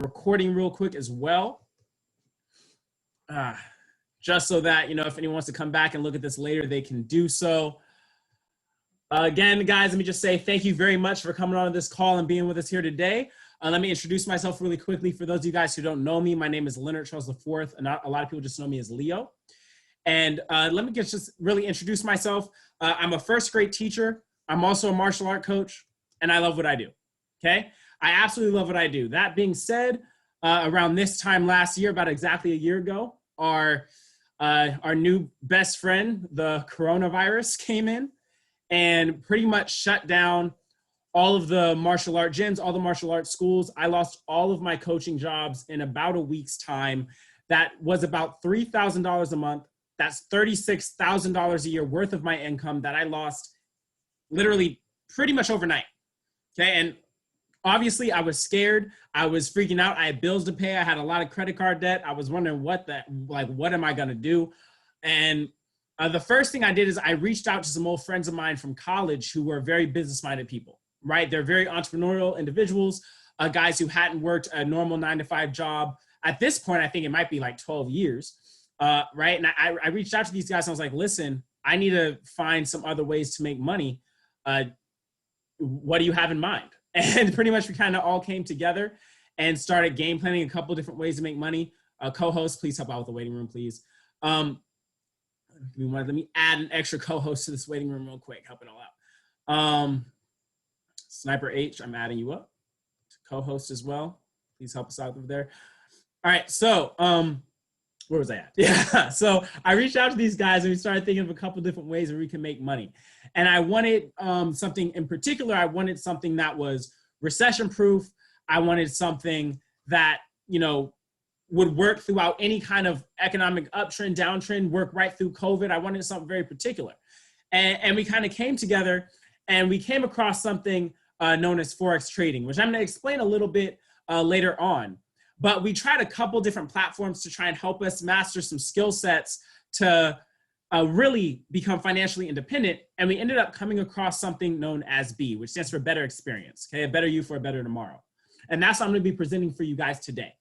recording real quick as well. Just so that, if anyone wants to come back and look at this later, they can do so. Again, guys, let me just say thank you very much for coming on to this call and being with us here today. Let me introduce myself really quickly. For those of you guys who don't know me, my name is Leonard Charles IV, and a lot of people just know me as Leo. And let me just really introduce myself. I'm a first grade teacher. I'm also a martial art coach, and I love what I do, okay? I absolutely love what I do. That being said, around this time last year, about exactly a year ago, our new best friend, the coronavirus, came in and pretty much shut down all of the martial art gyms, all the martial arts schools. I lost all of my coaching jobs in about a week's time. That was about $3,000 a month. That's $36,000 a year worth of my income that I lost literally pretty much overnight. Okay, and obviously I was scared. I was freaking out. I had bills to pay. I had a lot of credit card debt. I was wondering what am I gonna do? And the first thing I did is I reached out to some old friends of mine from college who were very business-minded people, right? They're very entrepreneurial individuals, guys who hadn't worked a normal 9-to-5 job. At this point, I think it might be like 12 years, right? And I reached out to these guys and I was like, listen, I need to find some other ways to make money. What do you have in mind? And pretty much we kind of all came together and started game planning a couple different ways to make money. Co-host, please help out with the waiting room, please. Let me add an extra co-host to this waiting room real quick, help it all out. Sniper H, I'm adding you up to co-host as well. Please help us out over there. All right, so where was I at? Yeah, so I reached out to these guys and we started thinking of a couple different ways where we can make money. And I wanted something in particular. I wanted something that was recession-proof. I wanted something that, would work throughout any kind of economic uptrend, downtrend, work right through COVID. I wanted something very particular. And we kind of came together and we came across something known as Forex trading, which I'm going to explain a little bit later on. But we tried a couple different platforms to try and help us master some skill sets to really become financially independent. And we ended up coming across something known as B, which stands for Better Experience, okay? A better you for a better tomorrow. And that's what I'm going to be presenting for you guys today.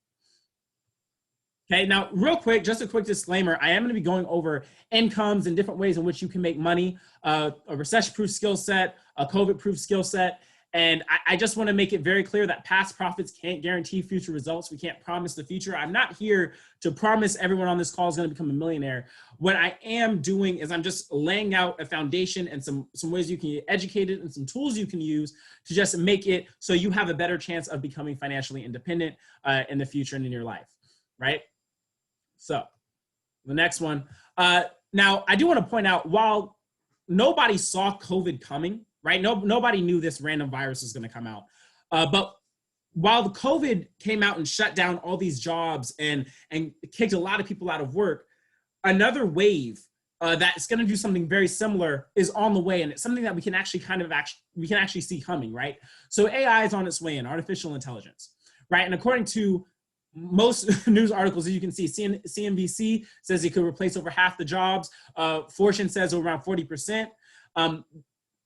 Okay, now real quick, just a quick disclaimer, I am going to be going over incomes and different ways in which you can make money, a recession-proof skill set, a COVID-proof skill set. And I just want to make it very clear that past profits can't guarantee future results. We can't promise the future. I'm not here to promise everyone on this call is going to become a millionaire. What I am doing is I'm just laying out a foundation and some ways you can get educated and some tools you can use to just make it so you have a better chance of becoming financially independent in the future and in your life, right? So the next one. Now, I do want to point out, while nobody saw COVID coming, right? Nobody knew this random virus was going to come out. But while the COVID came out and shut down all these jobs and kicked a lot of people out of work, another wave that's going to do something very similar is on the way. And it's something that we can actually see coming, right? So AI is on its way in, artificial intelligence, right? And according to most news articles that you can see, CNBC says it could replace over half the jobs. Fortune says around 40%.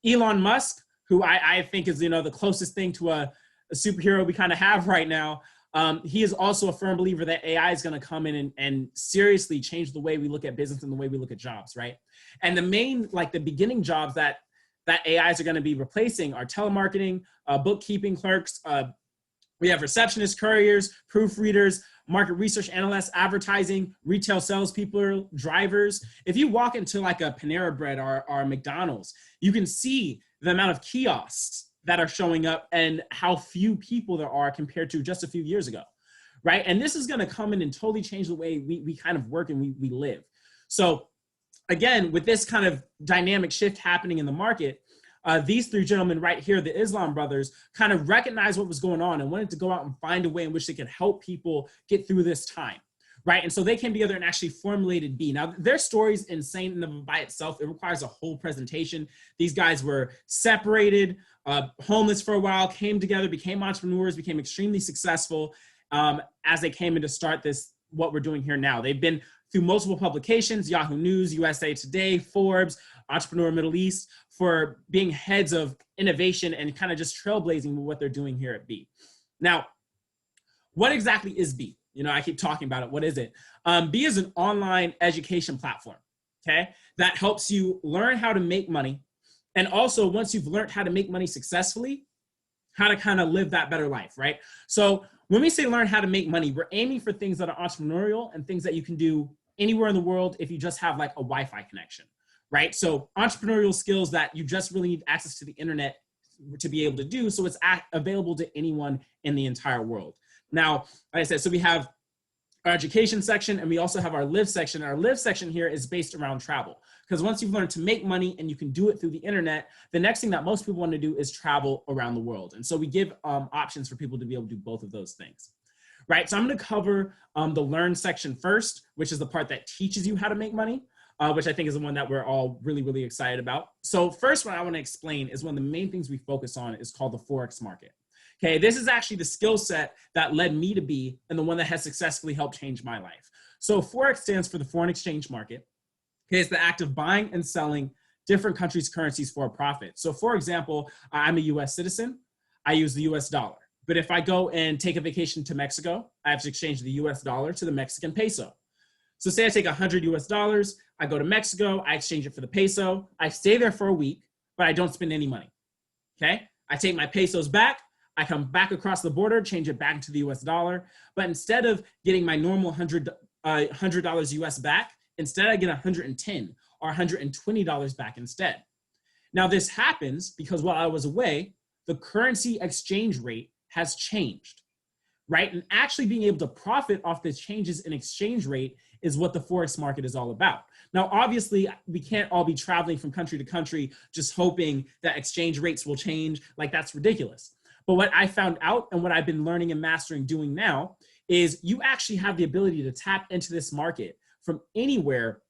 Elon Musk, who I think is the closest thing to a superhero we kind of have right now, he is also a firm believer that AI is going to come in and seriously change the way we look at business and the way we look at jobs, right? And the main, the beginning jobs that AIs are going to be replacing are telemarketing, bookkeeping clerks, we have receptionists, couriers, proofreaders, market research analysts, advertising, retail salespeople, drivers. If you walk into a Panera Bread or a McDonald's, you can see the amount of kiosks that are showing up and how few people there are compared to just a few years ago, right? And this is going to come in and totally change the way we kind of work and we live. So again, with this kind of dynamic shift happening in the market, these three gentlemen right here, the Islam brothers, kind of recognized what was going on and wanted to go out and find a way in which they could help people get through this time, right? And so they came together and actually formulated B. Now, their story's insane by itself. It requires a whole presentation. These guys were separated, homeless for a while, came together, became entrepreneurs, became extremely successful as they came in to start what we're doing here now. They've been through multiple publications, Yahoo News, USA Today, Forbes, Entrepreneur Middle East, for being heads of innovation and kind of just trailblazing with what they're doing here at B. Now, what exactly is Bee? You know, I keep talking about it. What is it? Bee is an online education platform, okay, that helps you learn how to make money. And also, once you've learned how to make money successfully, how to kind of live that better life, right? So when we say learn how to make money, we're aiming for things that are entrepreneurial and things that you can do anywhere in the world if you just have like a Wi-Fi connection, right? So entrepreneurial skills that you just really need access to the internet to be able to do, so it's available to anyone in the entire world. Now, like I said, so we have our education section, and we also have our live section. Our live section here is based around travel, because once you've learned to make money and you can do it through the internet, the next thing that most people want to do is travel around the world. And so we give options for people to be able to do both of those things, right? So I'm going to cover the learn section first, which is the part that teaches you how to make money, which I think is the one that we're all really, really excited about. So first, what I want to explain is one of the main things we focus on is called the Forex market. Okay, this is actually the skill set that led me to Bee and the one that has successfully helped change my life. So Forex stands for the foreign exchange market. Okay, it's the act of buying and selling different countries' currencies for a profit. So for example, I'm a US citizen. I use the US dollar. But if I go and take a vacation to Mexico, I have to exchange the US dollar to the Mexican peso. So say I take 100 US dollars, I go to Mexico, I exchange it for the peso, I stay there for a week, but I don't spend any money. Okay, I take my pesos back, I come back across the border, change it back to the US dollar, but instead of getting my normal $100 US back, instead I get 110 or $120 back instead. Now this happens because while I was away, the currency exchange rate has changed, right? And actually being able to profit off the changes in exchange rate is what the Forex market is all about. Now, obviously, we can't all be traveling from country to country just hoping that exchange rates will change. Like, that's ridiculous. But what I found out and what I've been learning and mastering doing now is you actually have the ability to tap into this market from anywhere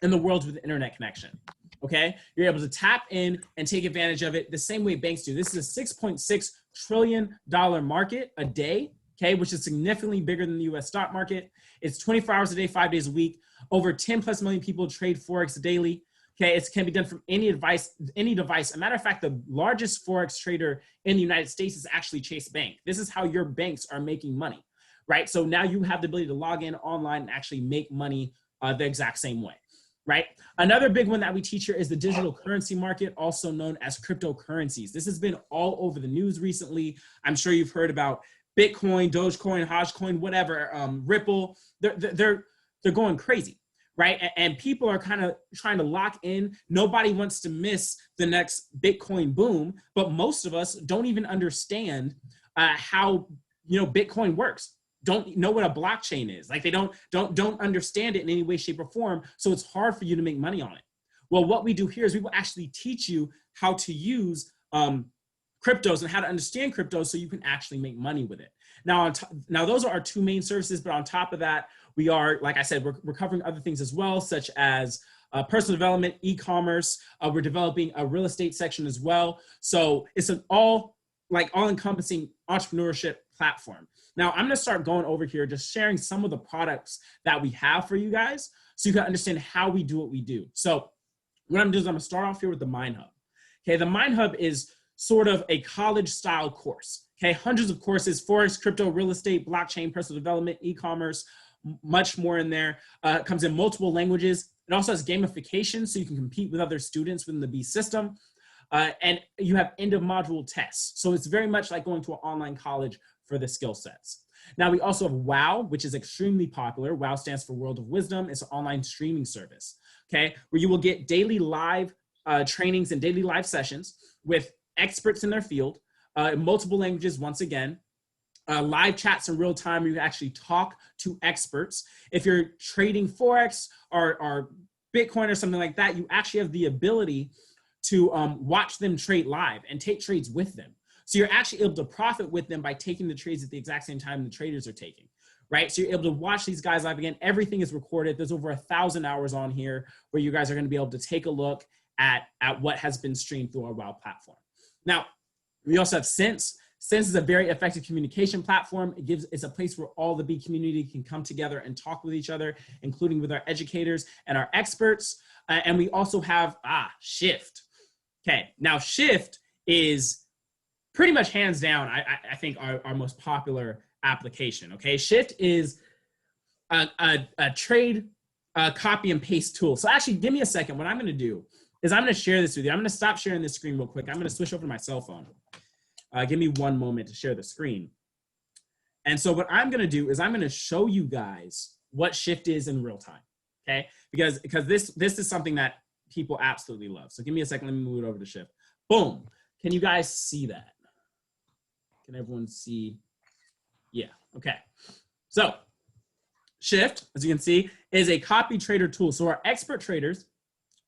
in the world with an internet connection, okay? You're able to tap in and take advantage of it the same way banks do. This is a $6.6 trillion market a day, okay, which is significantly bigger than the US stock market. It's 24 hours a day, 5 days a week. Over 10 plus million people trade Forex daily. Okay, it can be done from any device. As a matter of fact, the largest Forex trader in the United States is actually Chase Bank. This is how your banks are making money, right? So now you have the ability to log in online and actually make money the exact same way, right? Another big one that we teach here is the digital currency market, also known as cryptocurrencies. This has been all over the news recently. I'm sure you've heard about Bitcoin, Dogecoin, Hodgecoin, whatever, Ripple. They're going crazy. Right? And people are kind of trying to lock in. Nobody wants to miss the next Bitcoin boom, but most of us don't even understand how, Bitcoin works. Don't know what a blockchain is. Like, they don't understand it in any way, shape, or form. So it's hard for you to make money on it. Well, what we do here is we will actually teach you how to use cryptos and how to understand cryptos so you can actually make money with it. Now, those are our two main services, but on top of that, we are, like I said, we're covering other things as well, such as personal development, e-commerce. We're developing a real estate section as well. So it's an all-encompassing entrepreneurship platform. Now, I'm gonna start going over here, just sharing some of the products that we have for you guys so you can understand how we do what we do. So what I'm gonna do is I'm gonna start off here with the Mind Hub. Okay, the Mind Hub is sort of a college-style course. Okay, hundreds of courses: Forex, crypto, real estate, blockchain, personal development, e-commerce, much more in there. It comes in multiple languages. It also has gamification, so you can compete with other students within the Bee system. And you have end of module tests. So it's very much like going to an online college for the skill sets. Now, we also have WOW, which is extremely popular. WOW stands for World of Wisdom. It's an online streaming service, okay, where you will get daily live trainings and daily live sessions with experts in their field, in multiple languages once again. Live chats in real time where you actually talk to experts. If you're trading Forex or Bitcoin or something like that, you actually have the ability to watch them trade live and take trades with them. So you're actually able to profit with them by taking the trades at the exact same time the traders are taking, right? So you're able to watch these guys live. Again, everything is recorded. There's over 1,000 hours on here where you guys are going to be able to take a look at what has been streamed through our WOW platform. Now, we also have Sense. Sense is a very effective communication platform. It's a place where all the Bee community can come together and talk with each other, including with our educators and our experts. And we also have Shift. Okay, now Shift is pretty much hands down, I think, our most popular application, okay? Shift is a trade copy and paste tool. So actually, give me a second. What I'm going to do is I'm going to share this with you. I'm going to stop sharing this screen real quick. I'm going to switch over to my cell phone. Give me one moment to share the screen. And so what I'm going to do is I'm going to show you guys what Shift is in real time, okay? Because this is something that people absolutely love. So give me a second. Let me move it over to Shift. Boom. Can you guys see that? Can everyone see? Yeah, okay. So Shift, as you can see, is a copy trader tool. So our expert traders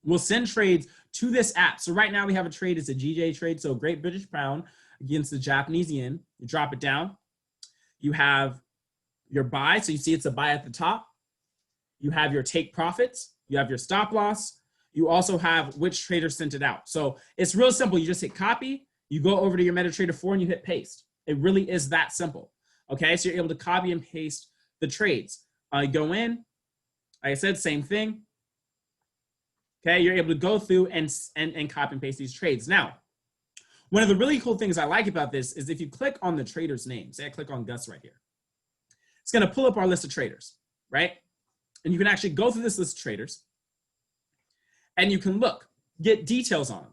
will send trades to this app. So right now we have a trade. It's a GJ trade. So Great British Pound against the Japanese yen. You drop it down. You have your buy. So you see it's a buy at the top. You have your take profits. You have your stop loss. You also have which trader sent it out. So it's real simple. You just hit copy. You go over to your MetaTrader 4 and you hit paste. It really is that simple. Okay, so you're able to copy and paste the trades. Go in. Like I said, same thing. Okay, you're able to go through and copy and paste these trades. Now, one of the really cool things I like about this is if you click on the trader's name, say I click on Gus right here, it's going to pull up our list of traders, right? And you can actually go through this list of traders and you can look, get details on them.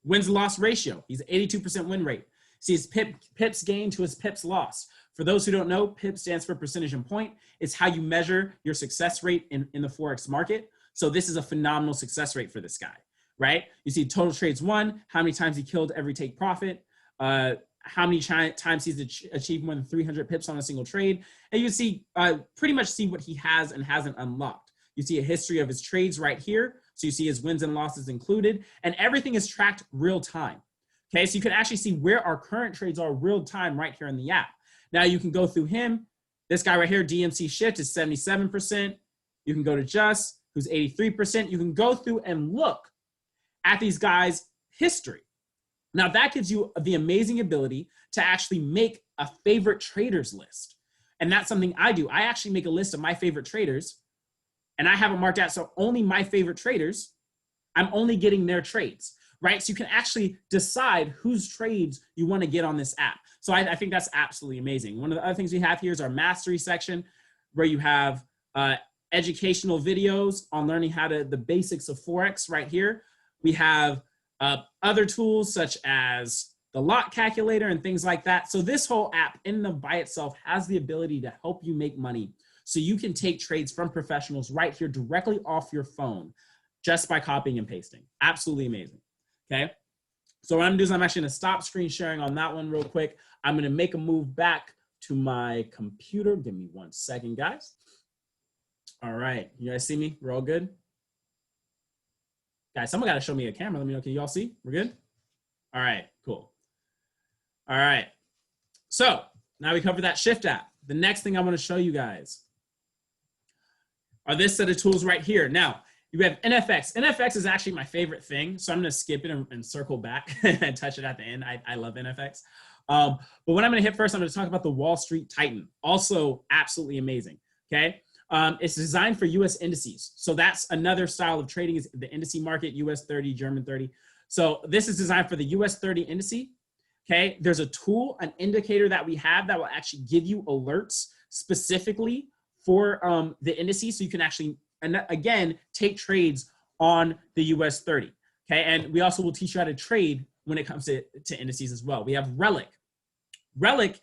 Wins loss ratio, he's 82% win rate. See his pips gain to his pips loss. For those who don't know, PIP stands for percentage in point. It's how you measure your success rate in the Forex market. So this is a phenomenal success rate for this guy, right? You see total trades won, how many times he killed every take profit, how many times he's achieved more than 300 pips on a single trade. And you see, pretty much see what he has and hasn't unlocked. You see a history of his trades right here. So you see his wins and losses included, and everything is tracked real time. Okay, so you can actually see where our current trades are real time right here in the app. Now you can go through him. This guy right here, DMC Shift, is 77%. You can go to Just, who's 83%. You can go through and look at these guys' history. Now that gives you the amazing ability to actually make a favorite traders list. And that's something I do. I actually make a list of my favorite traders, and I have it marked out. So only my favorite traders, I'm only getting their trades, right? So you can actually decide whose trades you want to get on this app. So I think that's absolutely amazing. One of the other things we have here is our mastery section, where you have educational videos on learning the basics of Forex right here. We have other tools such as the lot calculator and things like that. So this whole app in and by itself has the ability to help you make money. So you can take trades from professionals right here directly off your phone just by copying and pasting. Absolutely amazing, okay? So what I'm gonna do is I'm actually gonna stop screen sharing on that one real quick. I'm gonna make a move back to my computer. Give me 1 second, guys. All right, you guys see me? We're all good? Guys, someone gotta show me a camera. Let me know, can you all see? We're good? All right, cool. All right, so now we covered that Shift app. The next thing I wanna show you guys are this set of tools right here. Now, you have NFX. NFX is actually my favorite thing, so I'm gonna skip it and circle back and touch it at the end. I love NFX. But what I'm gonna hit first, I'm gonna talk about the Wall Street Titan. Also absolutely amazing, okay? It's designed for US indices. So that's another style of trading, is the indice market, US 30, German 30. So this is designed for the US 30 indice, okay? There's a tool, an indicator that we have that will actually give you alerts specifically for the indices, so you can actually, and again, take trades on the US 30, okay? And we also will teach you how to trade when it comes to indices as well. We have Relic. Relic,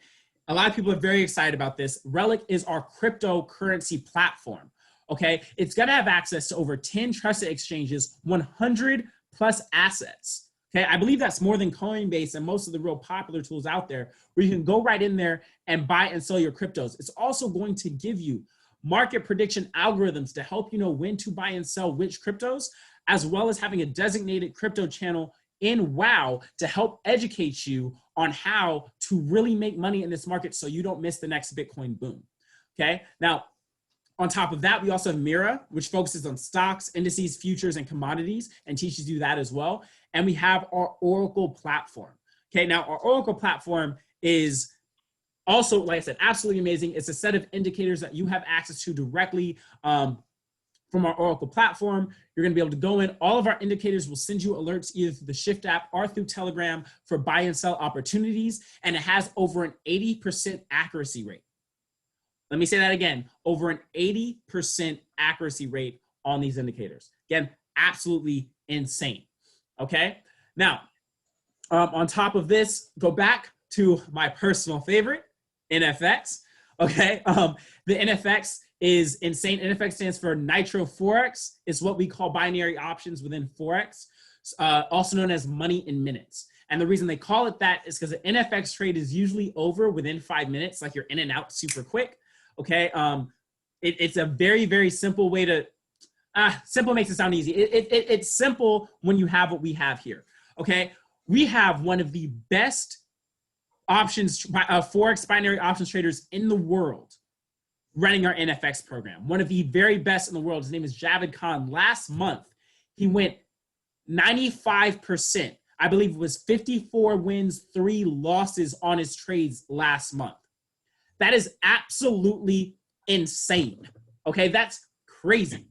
a lot of people are very excited about this. Relic is our cryptocurrency platform, okay? It's gonna have access to over 10 trusted exchanges, 100 plus assets, okay? I believe that's more than Coinbase and most of the real popular tools out there, where you can go right in there and buy and sell your cryptos. It's also going to give you market prediction algorithms to help you know when to buy and sell which cryptos, as well as having a designated crypto channel in WOW to help educate you on how to really make money in this market so you don't miss the next Bitcoin boom, okay? Now, on top of that, we also have Mira, which focuses on stocks, indices, futures, and commodities, and teaches you that as well. And we have our Oracle platform, okay? Now, our Oracle platform is also, like I said, absolutely amazing. It's a set of indicators that you have access to directly from our Oracle platform. You're gonna be able to go in. All of our indicators will send you alerts either through the Shift app or through Telegram for buy and sell opportunities. And it has over an 80% accuracy rate. Let me say that again, over an 80% accuracy rate on these indicators. Again, absolutely insane, okay? Now, on top of this, go back to my personal favorite, NFX, okay? The NFX is insane. NFX stands for Nitro Forex. It's what we call binary options within Forex, also known as money in minutes. And the reason they call it that is because the NFX trade is usually over within 5 minutes, like you're in and out super quick, okay? It's a very, very simple way to, simple makes it sound easy. It's simple when you have what we have here, okay? We have one of the best options, Forex binary options traders in the world running our NFX program. One of the very best in the world. His name is Javed Khan. Last month, he went 95%. I believe it was 54 wins, 3 losses on his trades last month. That is absolutely insane. Okay, that's crazy.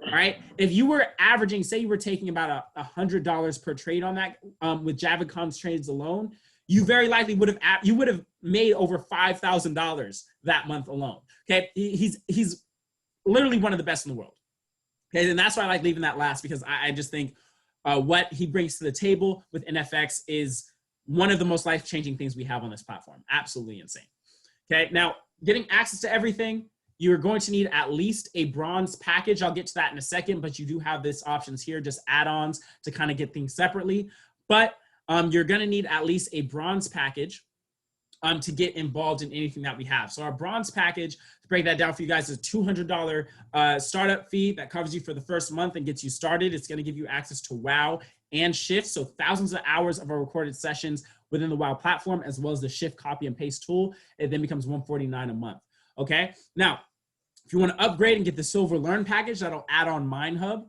All right. If you were averaging, say you were taking about $100 per trade on that with Javed Khan's trades alone, you very likely would have made over $5,000 that month alone. Okay, he's literally one of the best in the world. Okay, and that's why I like leaving that last, because I just think what he brings to the table with NFX is one of the most life-changing things we have on this platform. Absolutely insane. Okay, now getting access to everything, you're going to need at least a bronze package. I'll get to that in a second, but you do have this options here, just add-ons to kind of get things separately. But you're going to need at least a bronze package to get involved in anything that we have. So our bronze package, to break that down for you guys, is a $200 startup fee that covers you for the first month and gets you started. It's going to give you access to WoW and Shift, so thousands of hours of our recorded sessions within the WoW platform, as well as the Shift copy and paste tool. It then becomes $149 a month. Okay, now if you want to upgrade and get the Silver Learn package, that'll add on MineHub.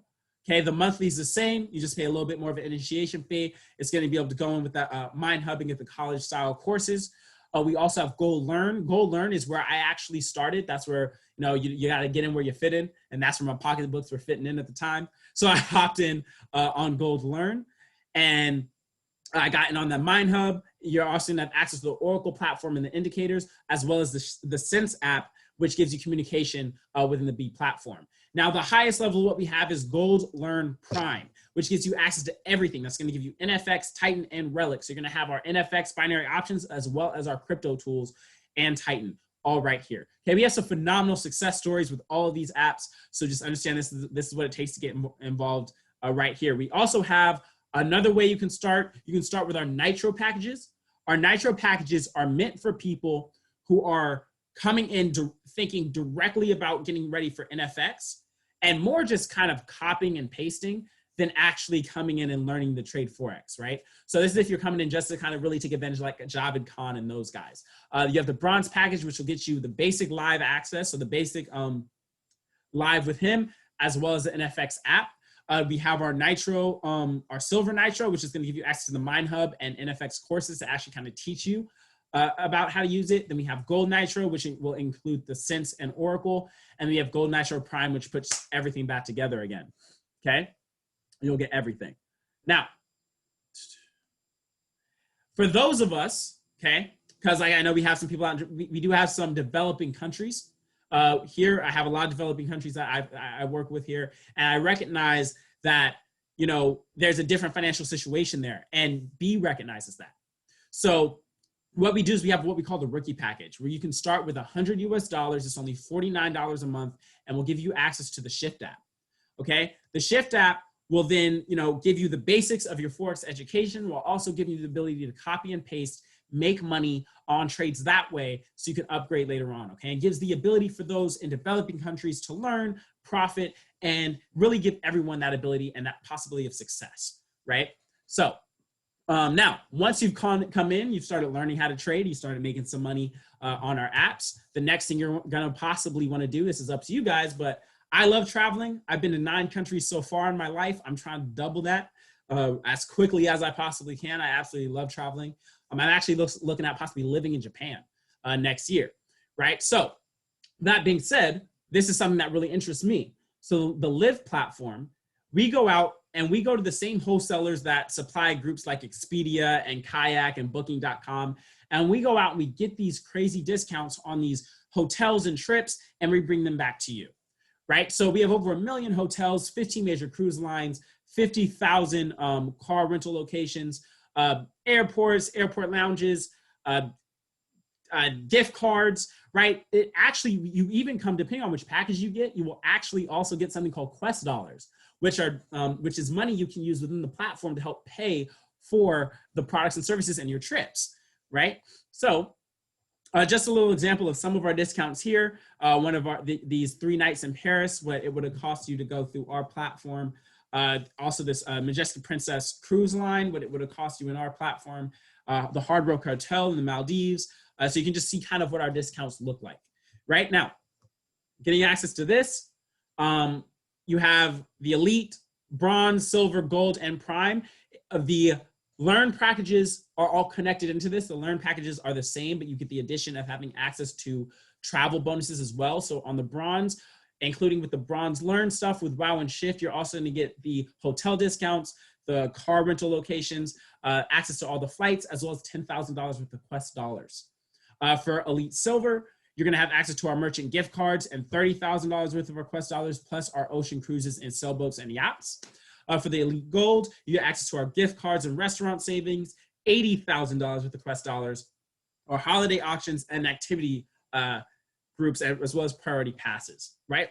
Okay, the monthly is the same. You just pay a little bit more of an initiation fee. It's going to be able to go in with that MineHub and get the college-style courses. We also have Gold Learn. Gold Learn is where I actually started. That's where, you know, you got to get in where you fit in, and that's where my pocketbooks were fitting in at the time. So I hopped in on Gold Learn, and I got in on that MineHub. You're also going to have access to the Oracle platform and the indicators, as well as the Sense app, which gives you communication within the B platform. Now, the highest level of what we have is Gold Learn Prime, which gives you access to everything. That's going to give you NFX, Titan, and Relic. So you're going to have our NFX binary options, as well as our crypto tools and Titan, all right here. Okay, we have some phenomenal success stories with all of these apps. So just understand this is what it takes to get involved right here. We also have another way you can start. You can start with our Nitro packages. Our Nitro packages are meant for people who are coming in thinking directly about getting ready for NFX, and more just kind of copying and pasting than actually coming in and learning the trade Forex, right? So this is if you're coming in just to kind of really take advantage, like Javed Khan and those guys. You have the bronze package, which will get you the basic live access, so the basic live with him, as well as the NFX app. We have our Nitro, our Silver Nitro, which is going to give you access to the MineHub and NFX courses to actually kind of teach you about how to use it. Then we have Gold Nitro, which will include the Sense and Oracle. And we have Gold Nitro Prime, which puts everything back together again. Okay? You'll get everything. Now, for those of us, okay, because I know we have some people out, we do have some developing countries. Here, I have a lot of developing countries that I work with here. And I recognize that, you know, there's a different financial situation there. And B recognizes that. So what we do is we have what we call the rookie package, where you can start with $100 US. It's only $49 a month, and we'll give you access to the Shift app. Okay, the Shift app will then, you know, give you the basics of your Forex education, while also giving you the ability to copy and paste, make money on trades that way, so you can upgrade later on. Okay, it gives the ability for those in developing countries to learn, profit, and really give everyone that ability and that possibility of success. Right. So. Now, once you've come in, you've started learning how to trade, you started making some money on our apps. The next thing you're going to possibly want to do, this is up to you guys, but I love traveling. I've been to 9 countries so far in my life. I'm trying to double that as quickly as I possibly can. I absolutely love traveling. I'm actually looking at possibly living in Japan next year, right? So that being said, this is something that really interests me. So the Live platform, we go out and we go to the same wholesalers that supply groups like Expedia and Kayak and Booking.com. And we go out and we get these crazy discounts on these hotels and trips, and we bring them back to you, right? So we have over 1 million hotels, 15 major cruise lines, 50,000 car rental locations, airports, airport lounges, gift cards, right? It actually, you even come, depending on which package you get, you will actually also get something called Quest dollars, which is money you can use within the platform to help pay for the products and services and your trips, right? So just a little example of some of our discounts here. One of these 3 nights in Paris, what it would have cost you to go through our platform. Also this Majestic Princess cruise line, what it would have cost you in our platform. The Hard Rock Hotel in the Maldives. So you can just see kind of what our discounts look like. Right now, getting access to this, you have the Elite, Bronze, Silver, Gold, and Prime. The Learn packages are all connected into this. The Learn packages are the same, but you get the addition of having access to travel bonuses as well. So on the Bronze, including with the Bronze Learn stuff with Wow and Shift, you're also gonna get the hotel discounts, the car rental locations, access to all the flights, as well as $10,000 worth of Quest dollars. For Elite Silver, you're gonna have access to our merchant gift cards and $30,000 worth of our Quest dollars, plus our ocean cruises and sailboats and yachts. For the Elite Gold, you get access to our gift cards and restaurant savings, $80,000 worth of Quest dollars, our holiday auctions and activity groups, as well as priority passes, right?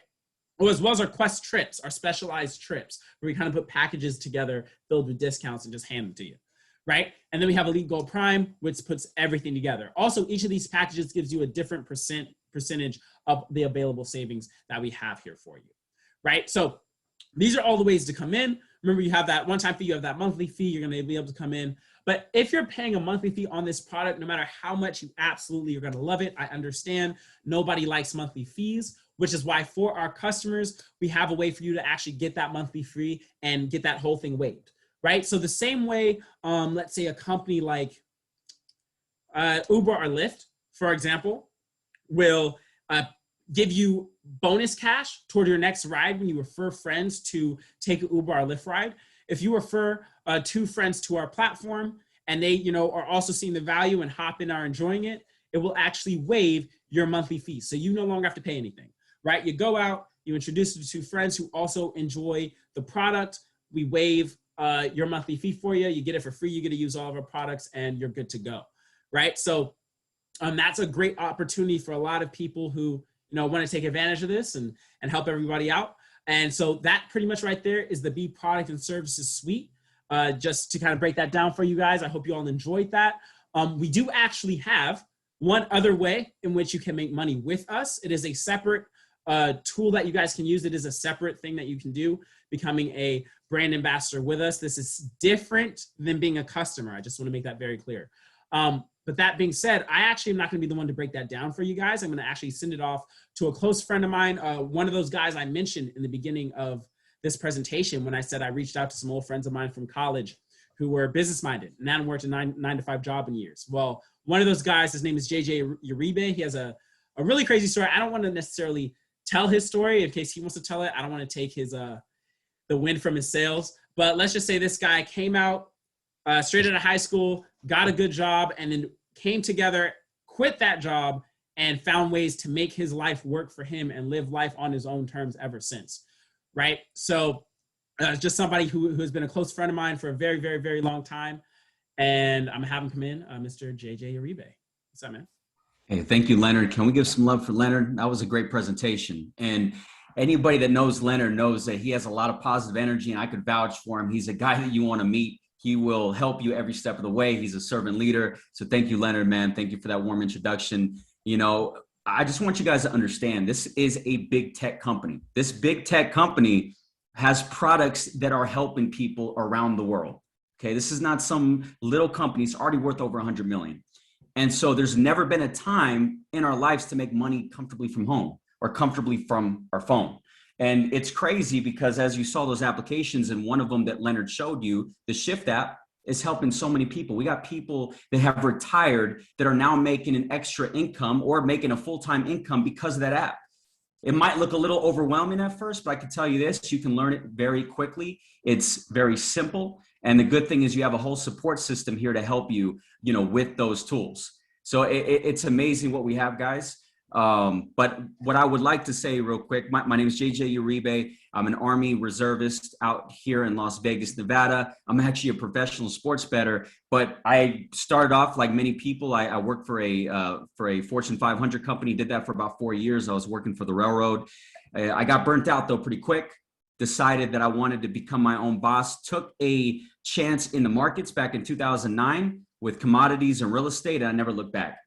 As well as our Quest trips, our specialized trips, where we kind of put packages together filled with discounts and just hand them to you, right? And then we have Elite Gold Prime, which puts everything together. Also, each of these packages gives you a different percentage of the available savings that we have here for you, right? So these are all the ways to come in. Remember, you have that one-time fee, you have that monthly fee, you're gonna be able to come in. But if you're paying a monthly fee on this product, no matter how much you absolutely are gonna love it, I understand nobody likes monthly fees, which is why for our customers, we have a way for you to actually get that monthly free and get that whole thing waived, right? So the same way, let's say a company like Uber or Lyft, for example, will give you bonus cash toward your next ride when you refer friends to take an Uber or Lyft ride. If you refer 2 friends to our platform and they, are also seeing the value and hop in, are enjoying it, it will actually waive your monthly fee. So you no longer have to pay anything, right? You go out, you introduce it to 2 friends who also enjoy the product. We waive your monthly fee for you. You get it for free. You get to use all of our products and you're good to go, right? So that's a great opportunity for a lot of people who, want to take advantage of this and help everybody out. And so that pretty much right there is the B product and services suite. Just to kind of break that down for you guys, I hope you all enjoyed that. We do actually have one other way in which you can make money with us. It is a separate tool that you guys can use. It is a separate thing that you can do, becoming a brand ambassador with us. This is different than being a customer. I just want to make that very clear. But that being said, I actually am not going to be the one to break that down for you guys. I'm going to actually send it off to a close friend of mine. One of those guys I mentioned in the beginning of this presentation when I said I reached out to some old friends of mine from college who were business-minded and hadn't worked a 9-to-5 job in years. Well, one of those guys, his name is JJ Uribe. He has a really crazy story. I don't want to necessarily tell his story in case he wants to tell it. I don't want to take his the wind from his sails. But let's just say this guy came out straight out of high school, got a good job, and then came together, quit that job, and found ways to make his life work for him and live life on his own terms ever since, right? So just somebody who has been a close friend of mine for a very, very, very long time. And I'm having him come in, Mr. JJ Uribe. What's up, man? Hey, thank you, Leonard. Can we give some love for Leonard? That was a great presentation. And anybody that knows Leonard knows that he has a lot of positive energy, and I could vouch for him. He's a guy that you want to meet. He will help you every step of the way. He's a servant leader. So thank you, Leonard, man. Thank you for that warm introduction. I just want you guys to understand, this is a big tech company. This big tech company has products that are helping people around the world. Okay, this is not some little company. It's already worth over 100 million. And so there's never been a time in our lives to make money comfortably from home or comfortably from our phone. And it's crazy because as you saw those applications, and one of them that Leonard showed you, the Shift app, is helping so many people. We got people that have retired that are now making an extra income or making a full-time income because of that app. It might look a little overwhelming at first, but I can tell you this, you can learn it very quickly. It's very simple. And the good thing is you have a whole support system here to help you, with those tools. So it's amazing what we have, guys. But what I would like to say real quick, my name is JJ Uribe. I'm an Army reservist out here in Las Vegas, Nevada. I'm actually a professional sports bettor, but I started off like many people. I worked for a Fortune 500 company, did that for about 4 years. I was working for the railroad. I got burnt out though pretty quick, decided that I wanted to become my own boss, took a chance in the markets back in 2009 with commodities and real estate, and I never looked back.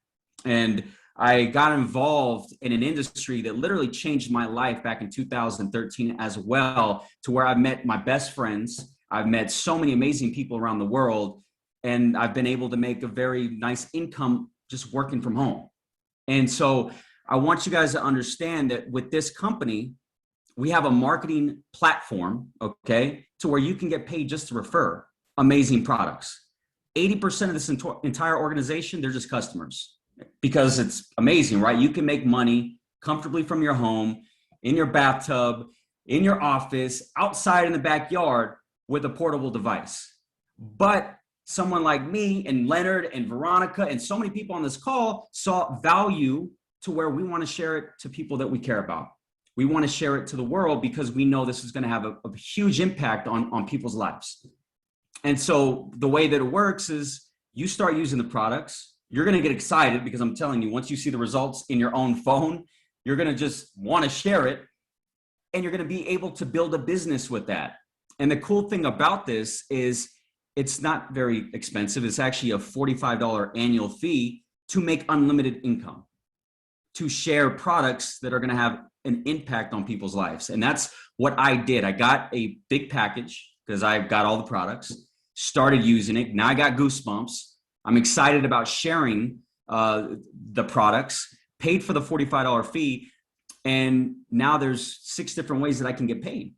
And I got involved in an industry that literally changed my life back in 2013 as well, to where I met my best friends. I've met so many amazing people around the world, and I've been able to make a very nice income just working from home. And so I want you guys to understand that with this company, we have a marketing platform, okay, to where you can get paid just to refer amazing products. 80% of this entire organization, they're just customers, because it's amazing, right? You can make money comfortably from your home, in your bathtub, in your office, outside in the backyard with a portable device. But someone like me and Leonard and Veronica and so many people on this call saw value to where we want to share it to people that we care about. We want to share it to the world because we know this is going to have a huge impact on people's lives. And so the way that it works is you start using the products. You're going to get excited because I'm telling you, once you see the results in your own phone, you're going to just want to share it, and you're going to be able to build a business with that. And the cool thing about this is it's not very expensive. It's actually a $45 annual fee to make unlimited income, to share products that are going to have an impact on people's lives. And that's what I did. I got a big package because I've got all the products, started using it. Now I got goosebumps. I'm excited about sharing the products, paid for the $45 fee. And now there's 6 different ways that I can get paid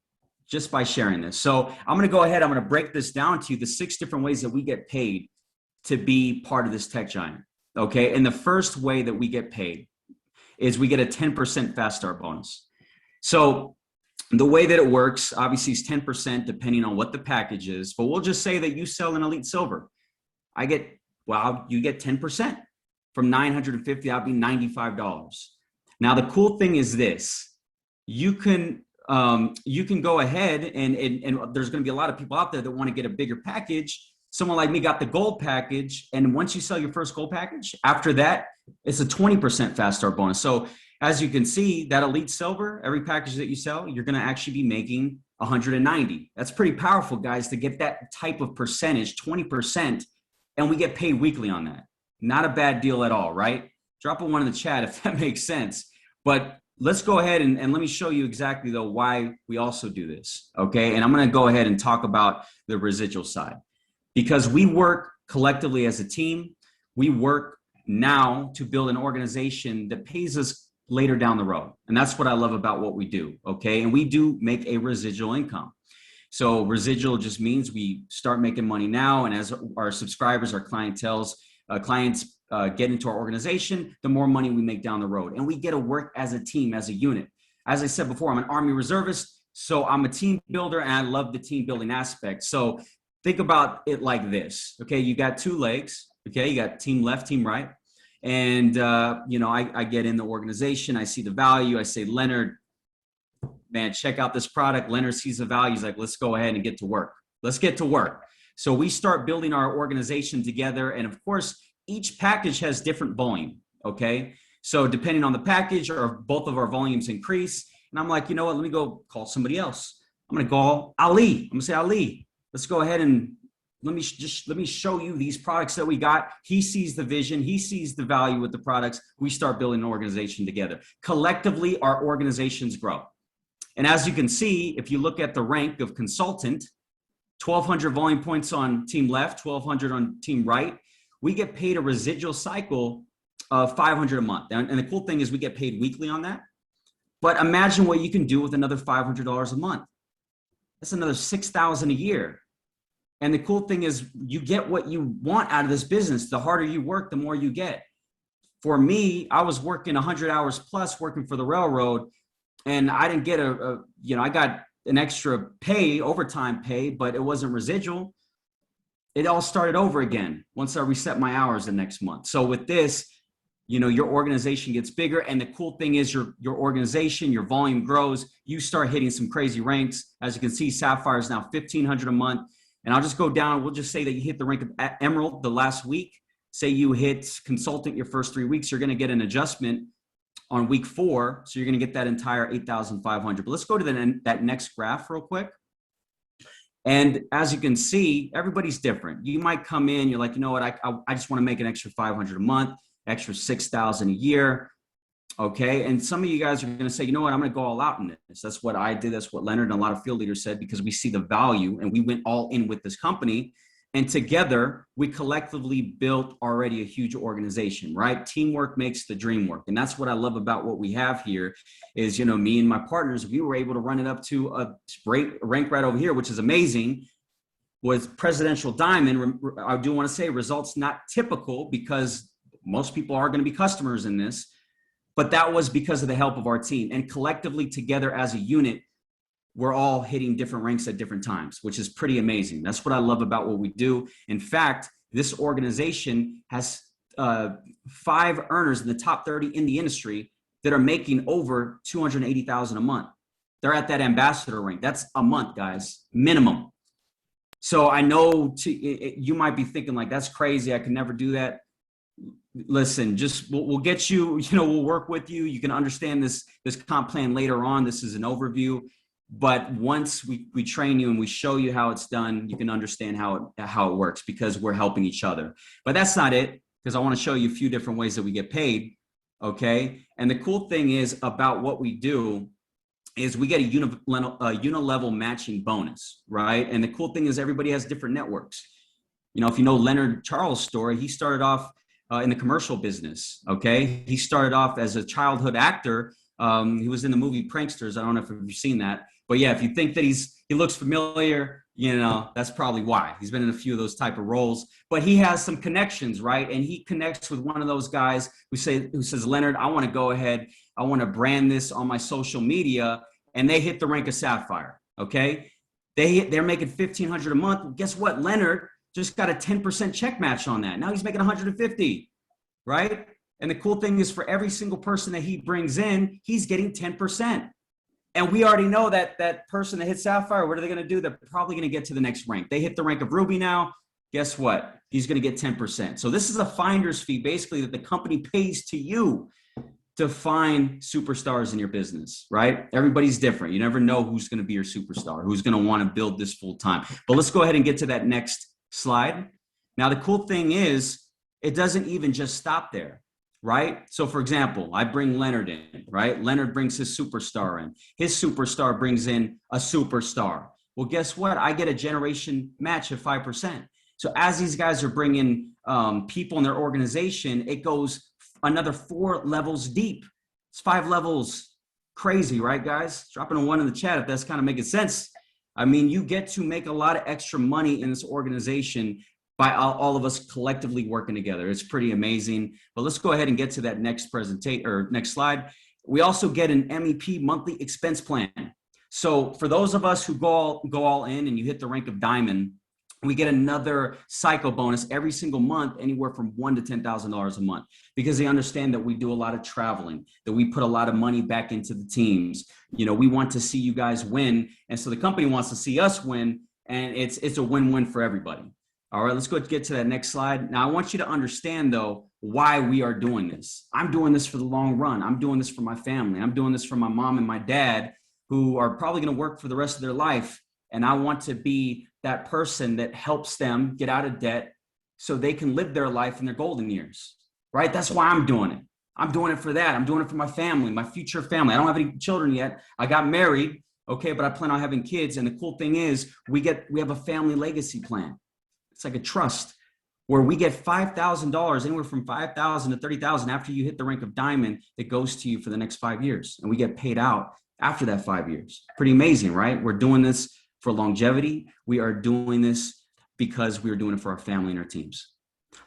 just by sharing this. So I'm going to go ahead. I'm going to break this down to you, the 6 different ways that we get paid to be part of this tech giant. Okay. And the first way that we get paid is we get a 10% fast start bonus. So the way that it works, obviously, is 10% depending on what the package is, but we'll just say that you sell an Elite Silver. You get 10% from $950, that'll be $95. Now, the cool thing is this, you can go ahead and there's going to be a lot of people out there that want to get a bigger package. Someone like me got the gold package. And once you sell your first gold package, after that, it's a 20% fast start bonus. So as you can see, that Elite Silver, every package that you sell, you're going to actually be making 190. That's pretty powerful, guys, to get that type of percentage, 20%. And we get paid weekly on that. Not a bad deal at all, right? Drop a 1 in the chat if that makes sense. But let's go ahead and let me show you exactly, though, why we also do this, okay? And I'm going to go ahead and talk about the residual side. Because we work collectively as a team. We work now to build an organization that pays us later down the road. And that's what I love about what we do, okay? And we do make a residual income. So residual just means we start making money now. And as our subscribers, our clients get into our organization, the more money we make down the road. And we get to work as a team, as a unit. As I said before, I'm an Army reservist, so I'm a team builder, and I love the team building aspect. So think about it like this, okay? You got 2 legs, okay? You got team left, team right. And, I get in the organization, I see the value, I say, Leonard, man, check out this product. Leonard sees the value. He's like, let's go ahead and get to work. Let's get to work. So we start building our organization together. And of course, each package has different volume, okay? So depending on the package, or both of our volumes increase. And I'm like, you know what? Let me go call somebody else. I'm going to call Ali. I'm going to say, Ali, let's go ahead and let me show you these products that we got. He sees the vision. He sees the value with the products. We start building an organization together. Collectively, our organizations grow. And as you can see, if you look at the rank of consultant, 1,200 volume points on team left, 1,200 on team right, we get paid a residual cycle of 500 a month. And the cool thing is we get paid weekly on that. But imagine what you can do with another $500 a month. That's another $6,000 a year. And the cool thing is you get what you want out of this business. The harder you work, the more you get. For me, I was working 100 hours plus working for the railroad, and I didn't get I got an extra pay, overtime pay, but it wasn't residual. It all started over again once I reset my hours the next month. So with this, you know, your organization gets bigger. And the cool thing is your organization, your volume grows, you start hitting some crazy ranks. As you can see, Sapphire is now 1,500 a month. And I'll just go down. We'll just say that you hit the rank of Emerald the last week. Say you hit Consultant your first 3 weeks, you're going to get an adjustment on week 4. So you're going to get that entire 8,500. But let's go to that next graph real quick. And as you can see, everybody's different. You might come in, you're like, you know what, I just want to make an extra 500 a month, extra 6,000 a year. Okay. And some of you guys are going to say, you know what, I'm going to go all out in this. That's what I did. That's what Leonard and a lot of field leaders said, because we see the value and we went all in with this company. And together we collectively built already a huge organization, right? Teamwork makes the dream work. And that's what I love about what we have here is, you know, me and my partners, we were able to run it up to a great rank right over here, which is amazing. With Presidential Diamond, I do want to say results not typical because most people are going to be customers in this, but that was because of the help of our team. And collectively together as a unit, we're all hitting different ranks at different times, which is pretty amazing. That's what I love about what we do. In fact, this organization has 5 earners in the top 30 in the industry that are making over $280,000 a month. They're at that ambassador rank. That's a month, guys, minimum. So I know you might be thinking like, that's crazy. I can never do that. Listen, just we'll get you, you know, we'll work with you. You can understand this comp plan later on. This is an overview. But once we train you and we show you how it's done, you can understand how it works because we're helping each other. But that's not it, because I want to show you a few different ways that we get paid. Okay. And the cool thing is about what we do is we get a unilevel matching bonus, right? And the cool thing is everybody has different networks. You know, if you know Leonard Charles' story, he started off in the commercial business. Okay. He started off as a childhood actor. He was in the movie Pranksters. I don't know if you've seen that. But yeah, if you think that he looks familiar, you know, that's probably why. He's been in a few of those type of roles, but he has some connections, right? And he connects with one of those guys who says, Leonard, I want to go ahead. I want to brand this on my social media. And they hit the rank of Sapphire. Okay. They're making $1,500 a month. Well, guess what? Leonard just got a 10% check match on that. Now he's making 150, right? And the cool thing is for every single person that he brings in, he's getting 10%. And we already know that that person that hit Sapphire, what are they going to do? They're probably going to get to the next rank. They hit the rank of Ruby now. Guess what? He's going to get 10%. So this is a finder's fee, basically, that the company pays to you to find superstars in your business, right? Everybody's different. You never know who's going to be your superstar, who's going to want to build this full time. But let's go ahead and get to that next slide. Now, the cool thing is it doesn't even just stop there. Right? So for example, I bring Leonard in, right? Leonard brings his superstar in. His superstar brings in a superstar. Well, guess what? I get a generation match of 5%. So as these guys are bringing people in their organization, it goes another 4 levels deep. It's 5 levels. Crazy, right, guys? Dropping a 1 in the chat if that's kind of making sense. I mean, you get to make a lot of extra money in this organization by all of us collectively working together. It's pretty amazing. But let's go ahead and get to that next presentation or next slide. We also get an MEP monthly expense plan. So for those of us who go all in and you hit the rank of Diamond, we get another cycle bonus every single month, anywhere from $1,000 to $10,000 a month, because they understand that we do a lot of traveling, that we put a lot of money back into the teams. You know, we want to see you guys win. And so the company wants to see us win, and it's a win-win for everybody. All right, let's go get to that next slide. Now, I want you to understand, though, why we are doing this. I'm doing this for the long run. I'm doing this for my family. I'm doing this for my mom and my dad, who are probably going to work for the rest of their life. And I want to be that person that helps them get out of debt so they can live their life in their golden years, right? That's why I'm doing it. I'm doing it for that. I'm doing it for my family, my future family. I don't have any children yet. I got married, okay, but I plan on having kids. And the cool thing is we have a family legacy plan. It's like a trust where we get $5,000, anywhere from $5,000 to $30,000 after you hit the rank of Diamond, that goes to you for the next 5 years. And we get paid out after that 5 years. Pretty amazing, right? We're doing this for longevity. We are doing this because we are doing it for our family and our teams.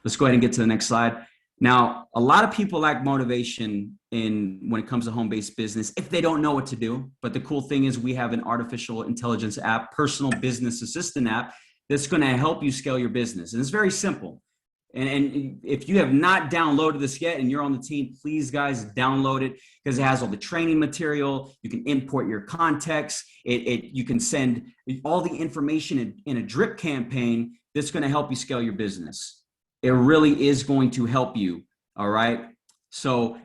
Let's go ahead and get to the next slide. Now, a lot of people lack motivation when it comes to home-based business if they don't know what to do. But the cool thing is we have an artificial intelligence app, personal business assistant app, that's going to help you scale your business. And it's very simple. And if you have not downloaded this yet and you're on the team, please, guys, download it because it has all the training material. You can import your context. You can send all the information in a drip campaign that's going to help you scale your business. It really is going to help you. All right. So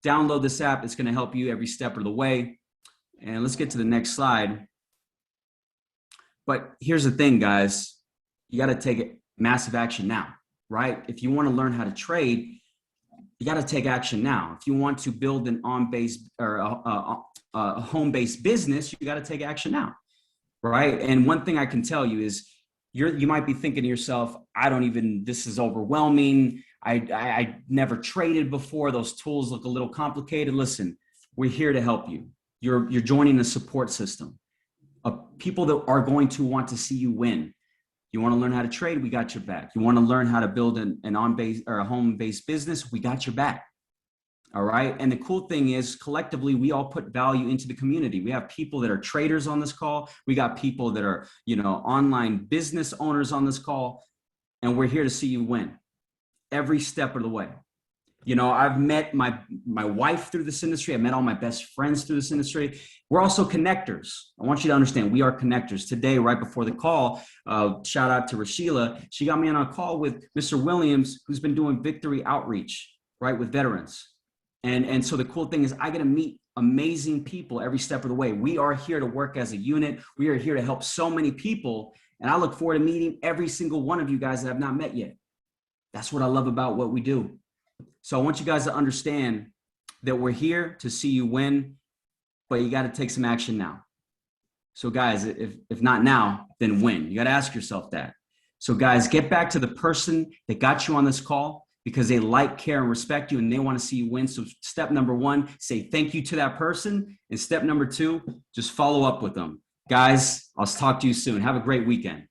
download this app. It's going to help you every step of the way. And let's get to the next slide. But here's the thing, guys. You got to take massive action now, right? If you want to learn how to trade, you got to take action now. If you want to build an on-base or a home-based business, you got to take action now, right? And one thing I can tell you is you might be thinking to yourself, this is overwhelming. I never traded before. Those tools look a little complicated. Listen, we're here to help you. You're joining a support system of people that are going to want to see you win. You want to learn how to trade? We got your back. You want to learn how to build an on-base or a home-based business? We got your back. All right. And the cool thing is collectively, we all put value into the community. We have people that are traders on this call. We got people that are, online business owners on this call, and we're here to see you win every step of the way. I've met my wife through this industry. I met all my best friends through this industry. We're also connectors. I want you to understand we are connectors. Today, right before the call, shout out to Rashila. She got me on a call with Mr. Williams, who's been doing victory outreach, right, with veterans. And so the cool thing is I get to meet amazing people every step of the way. We are here to work as a unit. We are here to help so many people. And I look forward to meeting every single one of you guys that I've not met yet. That's what I love about what we do. So I want you guys to understand that we're here to see you win, but you got to take some action now. So guys, if not now, then when? You got to ask yourself that. So guys, get back to the person that got you on this call because they like, care, and respect you, and they want to see you win. So step number one, say thank you to that person. And step number two, just follow up with them. Guys, I'll talk to you soon. Have a great weekend.